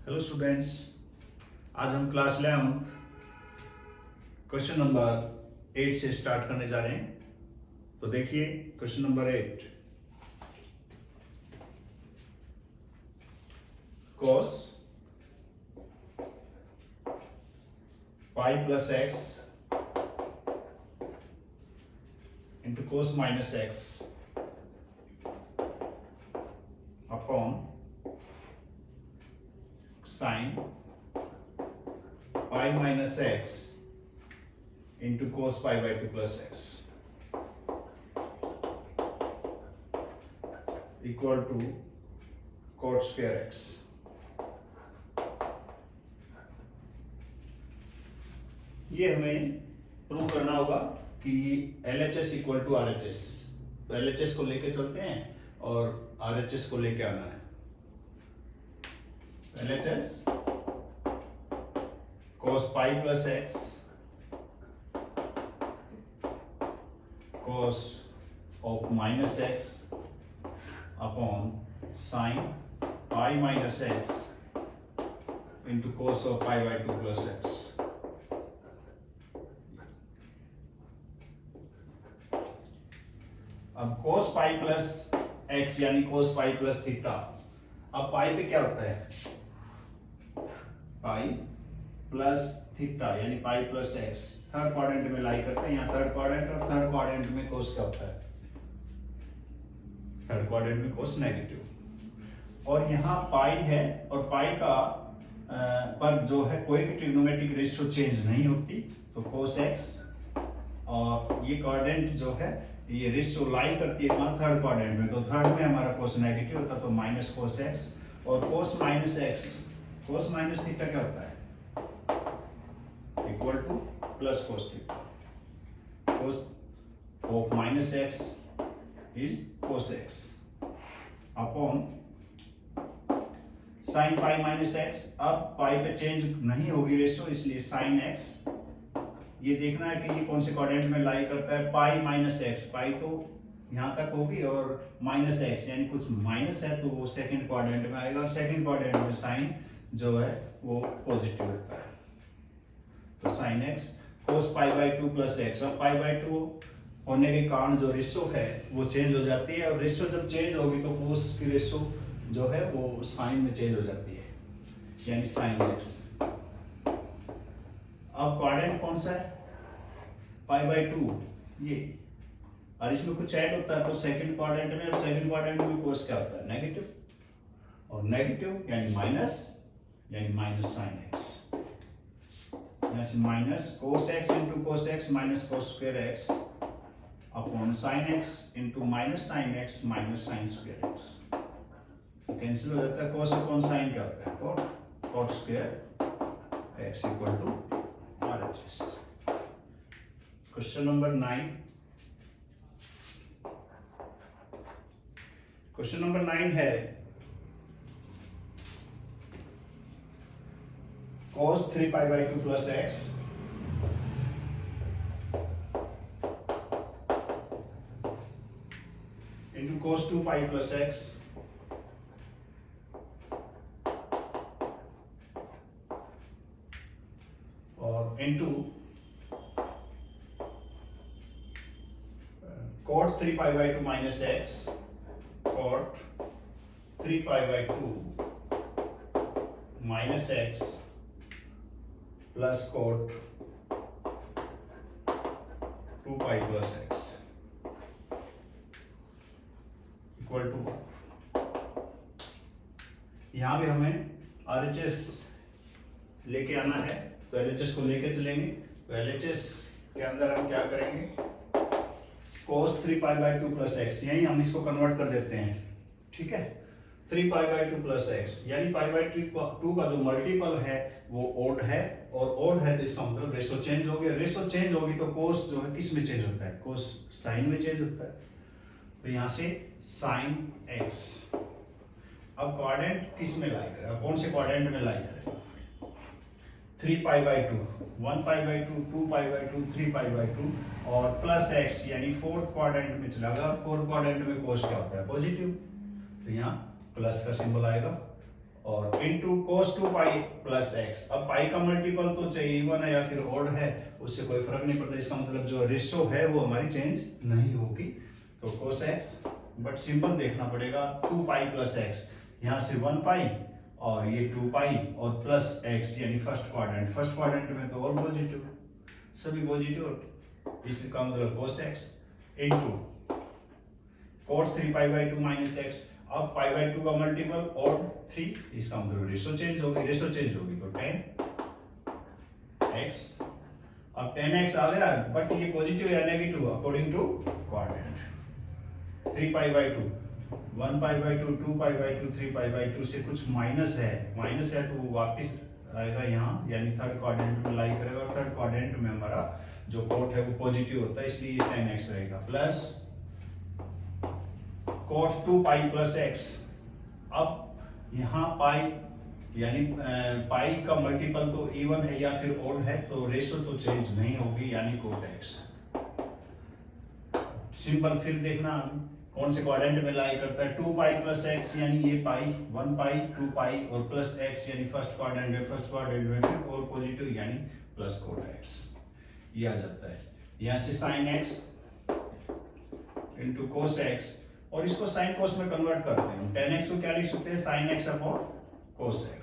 Hello students, आज हम class 11 question number 8 से स्टार्ट करने जा रहे हैं। तो देखिए question number 8, cos pi plus x into cos minus x upon sine pi minus x into cos pi by 2 plus x equal to cot square x. ये हमें प्रूव करना होगा कि LHS इक्वल टू RHS। तो LHS को लेके चलते हैं और RHS को लेके आना है। LHS cos pi plus x cos of minus x upon sine pi minus x into cos of pi by 2 plus x. अब cos पाई प्लस एक्स यानी cos पाई प्लस थीटा। अब पाई पे क्या होता है? पाई प्लस थीटा यानी पाई plus x third quadrant में लाई करते हैं। यहाँ थर्ड क्वाड्रेंट और थर्ड क्वाड्रेंट में कोस क्या होता है? थर्ड क्वाड्रेंट में कोस नेगेटिव। और यहाँ पाई है और पाई का पर जो है कोई भी ट्रिग्नोमेट्रिक रेशियो चेंज नहीं होती, तो कोस एक्स और ये क्वाड्रेंट जो है ये रेशियो लाई करती है वहां थर्ड क्वाड्रेंट में, तो थर्ड में हमारा कोस नेगेटिव होता है, तो माइनस कोस एक्स और कोस माइनस एक्स कोस माइनस थीटा क्या होता है? Equal two plus cos theta. Cos of minus x is cos x upon sine pi minus x. अब पाई पे चेंज नहीं होगी रेशियो, इसलिए साइन एक्स। ये देखना है कि ये कौन से क्वाड्रेंट में लाई करता है। पाई माइनस एक्स, पाई तो यहां तक होगी और माइनस एक्स यानी कुछ माइनस है तो वो सेकंड क्वाड्रेंट में आएगा और सेकंड क्वाड्रेंट में साइन जो है वो पॉजिटिव होता है, तो sine x cos pi by 2 plus x. और पाई बाई 2 होने के कारण जो रेशियो है वो चेंज हो जाती है, और रेशियो जब चेंज होगी तो कोस की रेशियो जो है वो साइन में चेंज हो जाती है यानी साइन एक्स। अब क्वाड्रेंट कौन सा है? पाई बाई 2 ये, और इसमें कुछ ऐड होता है तो सेकंड क्वाड्रेंट में, और सेकंड क्वाड्रेंट में कोस क्या होता है? नेगेटिव, और नेगेटिव यानी minus sine x. Minus cos x into cos x minus cos square x upon sine x into minus sine x minus sine square x. Cancel हो जाता है। कोस अपॉन साइन क्या होता है? Cot square x equal to RHS। Question number 9। Question number 9 है cos 3 pi by 2 plus x into cos 2 pi plus x और into cot 3 pi by 2 minus x cot 3 pi by 2 minus x plus cot 2 pi plus x equal to, यहां भी हमें RHS लेके आना है, तो LHS को लेके चलेंगे। तो LHS के अंदर हम क्या करेंगे? cos 3 pi by 2 plus x, यही हम इसको कन्वर्ट कर देते हैं, ठीक है। 3 पाई बाई 2 प्लस एक्स यानी पाई बाई 2 का जो मल्टीपल है वो ओड है, और ओड है तो इसका मतलब रेशो चेंज हो गया। रेशो चेंज होगी तो कोस जो है किस में चेंज होता है? कोस साइन में चेंज होता है, तो यहां से साइन एक्स। अब क्वाड्रेंट किस में लाई करेगा? कौन से क्वाड्रेंट में लाई करेगा? 3 pi by 2 1 pi by 2 2 pi by 2 3 pi by 2 और प्लस एक्स यानी फोर्थ क्वाड्रेंट में चला गया। फोर्थ क्वाड्रेंट में कोस क्या होता है? पॉजिटिव, तो यहाँ प्लस का सिंबल आएगा और into cos 2 pi plus x। अब पाई का मल्टीपल तो चाहे इवन है या फिर ऑड है, उससे कोई फर्क नहीं पड़ता। इसका मतलब जो रेशो है वो हमारी चेंज नहीं होगी। तो cos x, बट सिंपल देखना पड़ेगा 2 पाई प्लस x, यहाँ से 1 पाई और ये 2 पाई और प्लस x, यानी फर्स्ट क्वाड्रेंट में तो और पॉजिटिव, सभी पॉजिटिव, इसका मतलब cos x into cos 3 pi by 2 minus x। अब पाई बाई 2 का मल्टीपल और 3, इसका मतलब रेशो चेंज होगी तो 10x। अब 10x आ गया, बट ये पॉजिटिव या negative according to quadrant. 3 pi by 2, 1 pi by 2, 2 pi by 2, 3 pi by 2 से कुछ माइनस है तो वो वापस आएगा यहाँ, यानी थर्ड क्वाड्रेंट में लाई करेगा। थर्ड क्वाड्रेंट में हमारा जो कोट है वो पॉजिटिव होता है, इसलिए ये 10x रहेगा, plus cos 2 pi plus x। अब यहाँ पाई यानी पाई का मल्टीपल तो इवन है या फिर ऑड है, तो रेशो तो चेंज नहीं होगी, यानी cot x। सिंपल फिर देखना कौन से क्वाड्रेंट में लाई करता है। 2 पाई प्लस x, यानी ये पाई 1 पाई 2 पाई और प्लस x, यानी फर्स्ट क्वाड्रेंट में फिर और पॉजिटिव, यानी प्लस cot x ये आ जाता है। यहाँ से sin x into cos x, और इसको sin cos में कन्वर्ट करते हैं। 10x को क्या लिख सकते हैं, sin x upon cos x,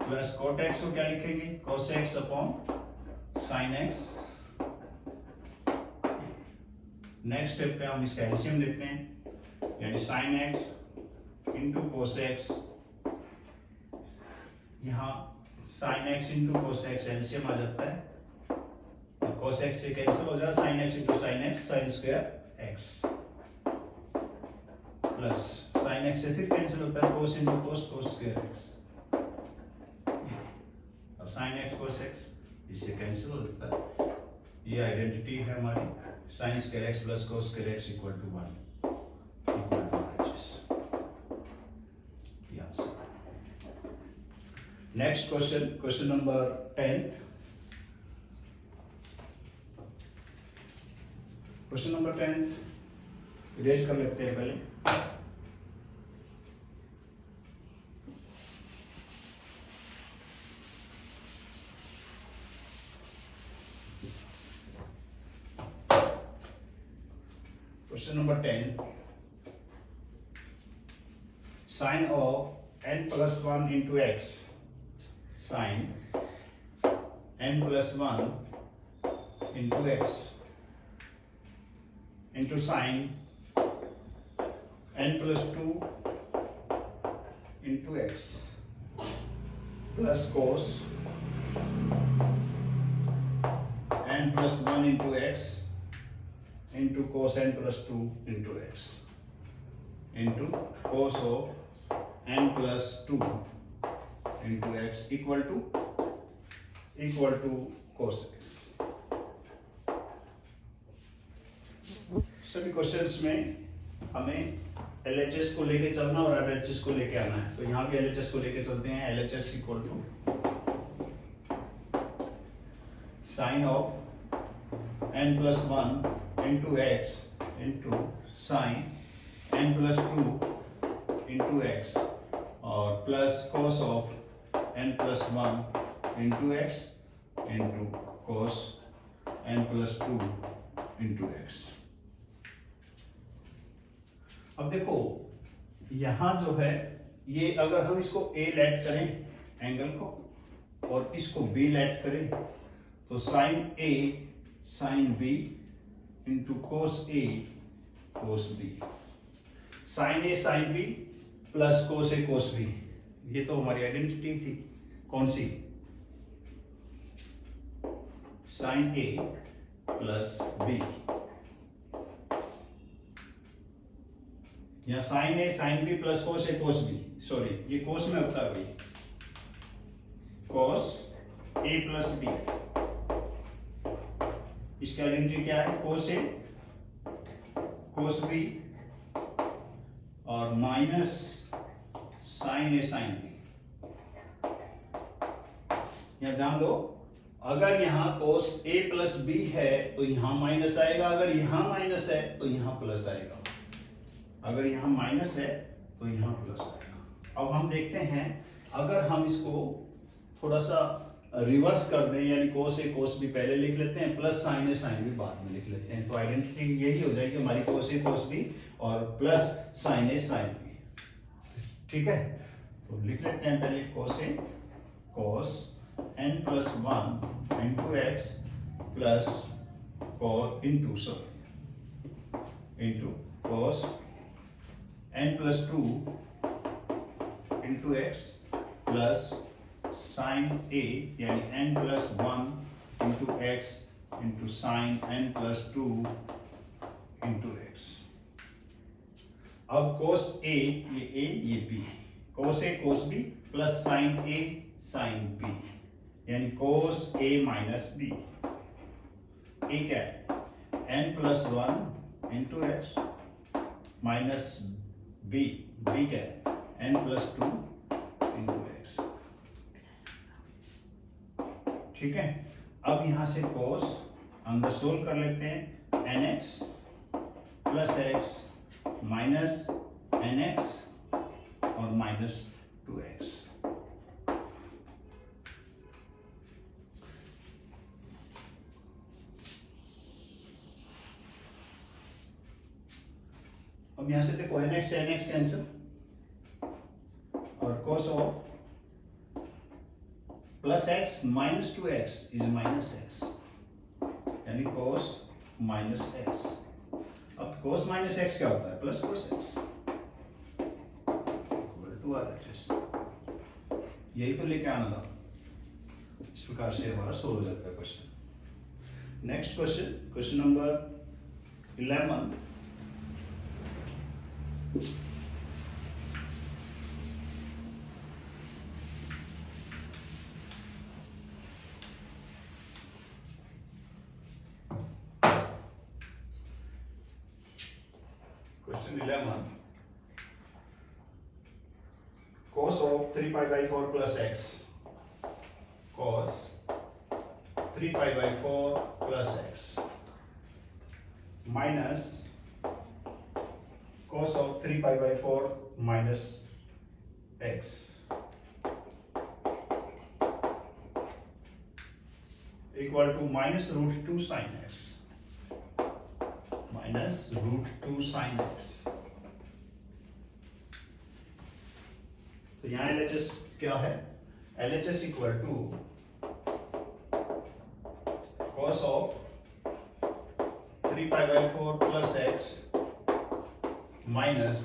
plus cot x को क्या लिखेंगे, cos x अपॉन sin x। नेक्स्ट स्टेप पे हम इसका एलसीएम लेते हैं, यानी sin x into cos x, यहाँ sin x into cos x LCM आ जाता है, cos x से कैंसिल हो जाएगा, sin x into sin x, sin square x, plus sin x से फिर कैंसिल होता है, cos into cos, cos square x। अब sin x cos x इससे कैंसिल हो जाता है, ये आइडेंटिटी है हमारी, sin square x plus cos square x equal to 1, equal to RHS। Next question number 10। Question number 10 erase कर लेते हैं पहले। Question number 10, sine of n plus 1 into x, sine n plus 1 into x into sin n plus 2 into x plus cos n plus 1 into x into cos n plus 2 into x into cos of n plus 2 into x equal to cos x। सभी questions में हमें LHS को लेके चलना और RHS को लेके आना है, तो यहाँ भी LHS को लेके चलते हैं। LHS equal to sine of n plus 1 into x into sine n plus 2 into x और plus cos of n plus 1 into x into cos n plus 2 into x. अब देखो यहां जो है ये, अगर हम इसको a लेट करें एंगल को और इसको b लेट करें, तो sine a sine b into cos a cos b, sine a sine b plus cos a cos b, ये तो हमारी आइडेंटिटी थी। कौन सी, साइन a प्लस b, या sign a sine B plus cos a cos B, sorry ये कोस में होता है भाई, कोस ए प्लस बी, इसकी आइडेंटिटी क्या है, कोस ए कोस बी और minus sign a sine B. यहां ध्यान दो, अगर यहां कोस ए प्लस बी है तो यहां माइनस आएगा, अगर यहां माइनस है तो यहां प्लस आएगा, अगर यहां माइनस है तो यहां प्लस आएगा। अब हम देखते हैं अगर हम इसको थोड़ा सा रिवर्स कर दें, यानी कोस ए कोस बी पहले लिख लेते हैं, plus sine a sine B बाद में लिख लेते हैं, तो आइडेंटिटी यही हो जाएगी हमारी कोस ए कोस बी और plus sine a sine b. ठीक है, तो लिख लेते हैं पहले cos a cos n plus 1 into x plus into cos n plus 2 into x plus sine a यानी n plus 1 into x into sine n plus 2 into x. अब cos a ये b, cos a cos b plus sine a sine b यानी cos a minus b। a क्या है, n plus 1 into x minus b, b क्या है, n plus 2 into x. ठीक है, अब यहां से कोस अंदर सोल्व कर लेते हैं, nx plus x minus nx और माइनस 2x। अब यहां से देखो nx से nx कैंसिल और cos of plus x minus 2x is minus x यानी cos माइनस एक्स। अब cos माइनस एक्स क्या होता है, plus cos x equal to RHS। यही तो लेके आना था, इस प्रकार से हमारा सोल्व हो जाता है question. Next question, question number 11। Question 11. Cos of 3 pi by 4 plus x. Cos 3 pi by 4 plus x minus cos of 3 pi by 4 minus x equal to minus root 2 sin x. Minus root 2 sin x. तो यहाँ LHS क्या है, LHS equal to cos of 3 pi by 4 plus x minus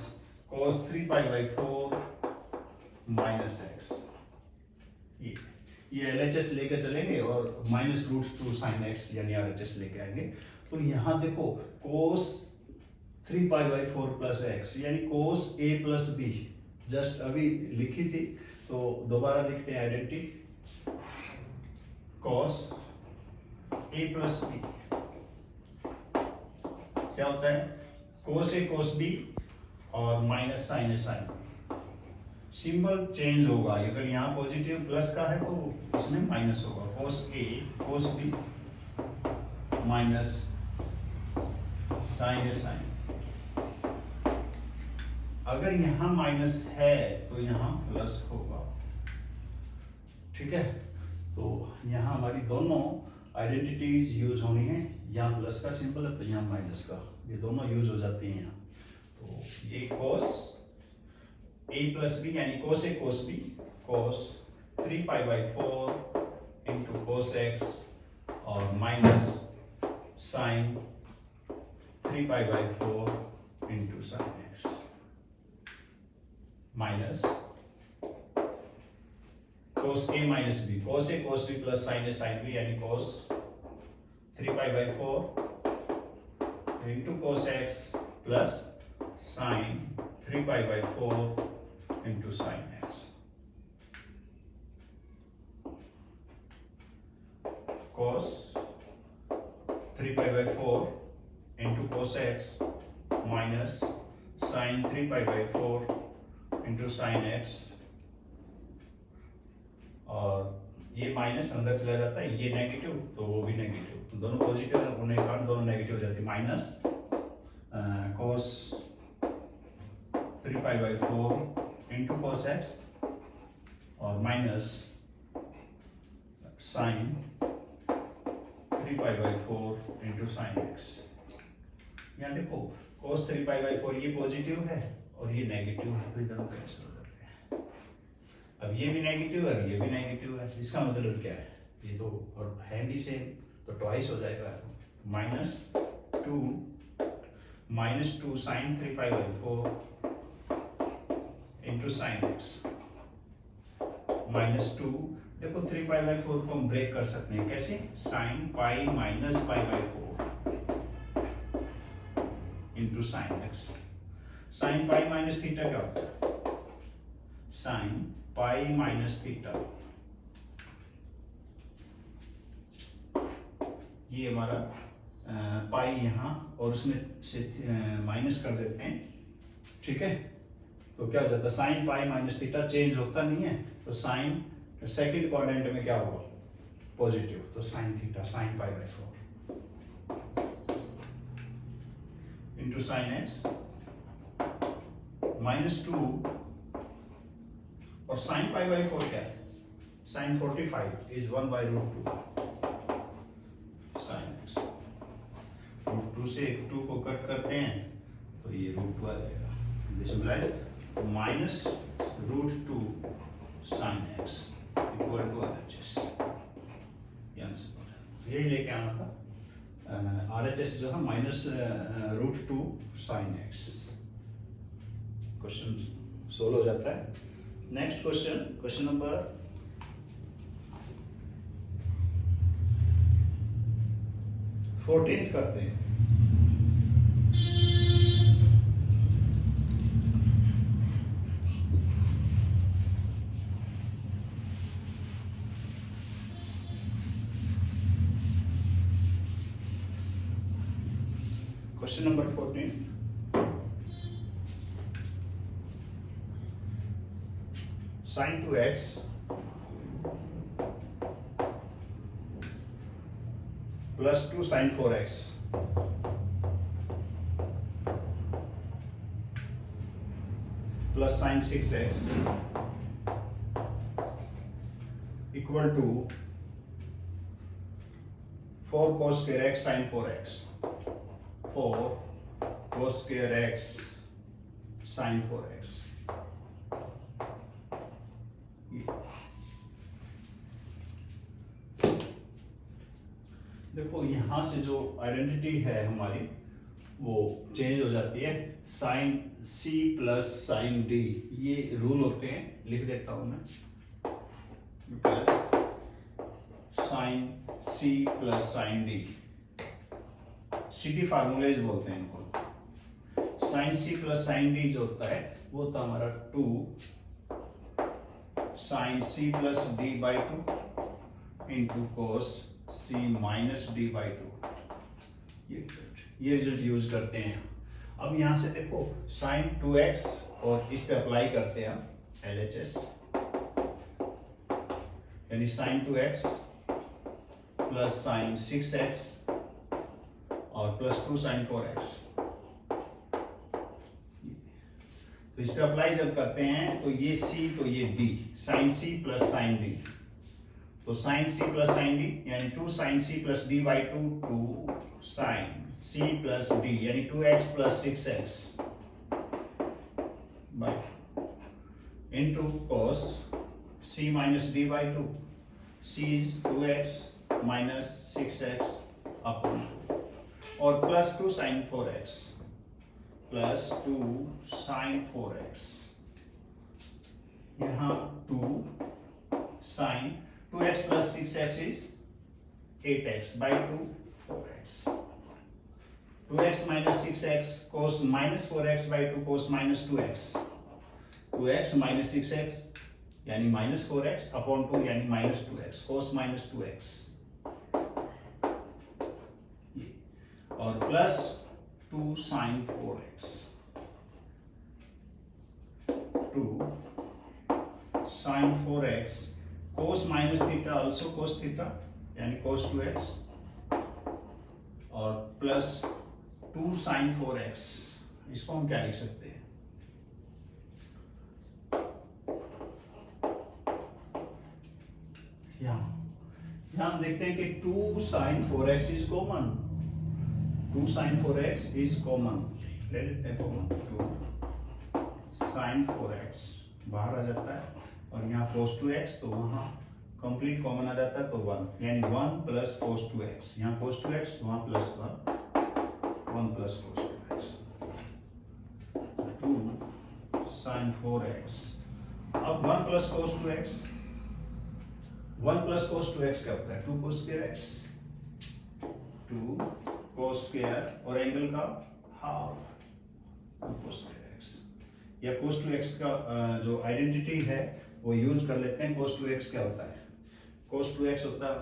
cos 3 pi by 4 minus x। ये LHS लेके चलेंगे और minus root 2 sin x यानी RHS लेके आएंगे। तो यहाँ देखो cos 3 pi by 4 plus x यानी cos a plus b just अभी लिखी थी, तो दोबारा लिखते हैं identity cos a plus b क्या होता है, cos a cos b और minus sine a sine b। Symbol change होगा, अगर यहाँ पॉजिटिव प्लस का है तो इसमें माइनस होगा, cos a cos b minus sine a sine. अगर यहाँ माइनस है तो यहाँ प्लस होगा। ठीक है, तो यहाँ हमारी दोनों आइडेंटिटीज यूज होनी है, यहाँ प्लस का सिंबल है तो यहाँ माइनस का, ये दोनों यूज हो जाती हैं यहाँ। तो ये cos a प्लस बी यानी cos a cos b cos 3 pi by 4 into cos x और minus sine 3 pi by 4 into sine x minus cos a minus b cos a cos b plus sine a sine b यानी cos 3 pi by 4 into cos x plus sine 3 pi by 4 into sine x cos 3 pi by 4 into cos x minus sine 3 pi by 4 into sine x और ये minus अंदर चला जाता है, ये negative तो वो भी नेगेटिव, दोनों पॉजिटिव होने के कारण दोनों नेगेटिव हो जाती है। Minus cos 3 pi by 4 into cos x और minus sine 3π/4 into sine x। यहाँ देखो cos 3π/4 ये पॉजिटिव है और ये नेगेटिव है, तो दोनों कैंसिल हो जाते हैं। अब ये भी नेगेटिव है, अब ये भी नेगेटिव है, इसका मतलब क्या है, ये तो और है भी सेम, तो ट्वाइस हो जाएगा। -2 साइन 3π/4 इंटू साइन x -2। देखो 3π/4 को हम ब्रेक कर सकते हैं, कैसे, sine pi minus π/4 into sine x। Sine pi minus theta क्या होता है, साइन पाई माइनस थीटा, ये हमारा पाई यहाँ और उसमें से माइनस कर देते हैं, ठीक है। तो क्या हो जाता है, sign pi minus theta change होता नहीं है, तो साइन सेकंड क्वाड्रेंट में क्या होगा, पॉजिटिव, तो sine theta sine π/4 into sine x -2 और साइन π/4 क्या है, साइन 45 इज 1/√2 साइन x। √2 से 2 को कट करते हैं तो ये √2 आ जाएगा, this implies -√2 sine x equal to RHS। यही लेके आना था, RHS जो है -√2 साइन x। क्वेश्चन सोल्व हो जाता है। नेक्स्ट क्वेश्चन नंबर 14 करते हैं। Question number 14. Sin 2x plus 2 sin 4x plus sin 6x equal to 4 cos square x sin 4x। 4 cos square x sin 4x। देखो यहाँ से जो आइडेंटिटी है हमारी वो चेंज हो जाती है, sine c plus sine d, ये रूल होते हैं, लिख देता हूं मैं, sine c plus sine d, CD formulas बोलते हैं इनको। Sine c plus sine d जो होता है वो होता है हमारा 2 sine c plus d/2 into cos c minus d/2। ये रिजल्ट यूज करते हैं। अब यहाँ से देखो साइन 2x और इस पे अप्लाई करते हैं हम LHS, यानी sign 2x plus sign 6x और प्लस 2 साइन 4x। तो इस पे अप्लाई जब करते हैं तो ये c तो ये d, sine c plus sine d, तो sine c plus sine d यानी 2 sine c plus d/2 2 sine c plus d यानी 2x plus 6x by into cos c minus d/2, c is 2x minus 6x upon, और plus 2 sine 4x plus 2 sine 4x, यहाँ 2 sine 2x plus 6x is 8x by 2 4x, 2x minus 6x cos minus 4x by 2 cos minus 2x, 2x minus 6x यानी minus 4x upon 2 यानी minus 2x, cos minus 2x, और plus 2 sin 4x, 2 sin 4x cos minus theta also cos theta यानी cos 2x, और plus 2 sin 4x, इसको हम क्या लिख सकते हैं, यहाँ हम देखते हैं कि 2 sin 4x is common, 2 sin 4x is common, ले लेते हैं कॉमन, 2 sin 4x बाहर आ जाता है और यहाँ cos 2x, तो वहाँ कंप्लीट कॉमन आ जाता है तो 1, यानी 1 प्लस cos 2x, यहाँ cos 2x वहाँ plus 1 plus cos 2x, 2 sin 4x। अब 1 plus cos 2x, 1 plus cos 2x क्या होता है? 2 cos square x, 2 cos square और एंगल का हाफ, 2 cos square x। या cos 2x का जो आइडेंटिटी है वो यूज कर लेते हैं। cos 2x क्या होता है? cos 2x होता है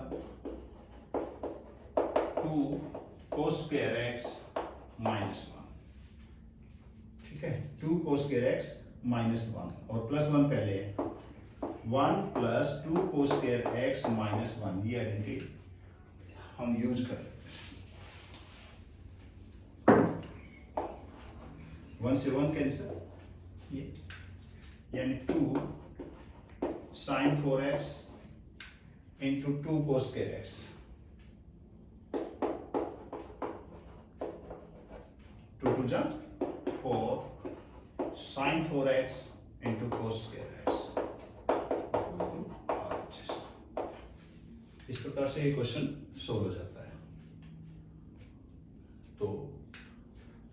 2 cos square x minus 1, ठीक है, 2 cos square x minus 1 और प्लस 1 पहले है, 1 plus 2 cos square x minus 1, ये आइडेंटिटी हम यूज कर लेते हैं। 1 से 1 कैंसिल, ये यानी 2 sin 4x into 2 cos square x, 2 to जा 4 sin 4x into cos square x। इस प्रकार से ये क्वेश्चन सोल्व हो जाता है। तो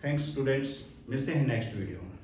थैंक्स स्टूडेंट्स, मिलते हैं नेक्स्ट वीडियो में।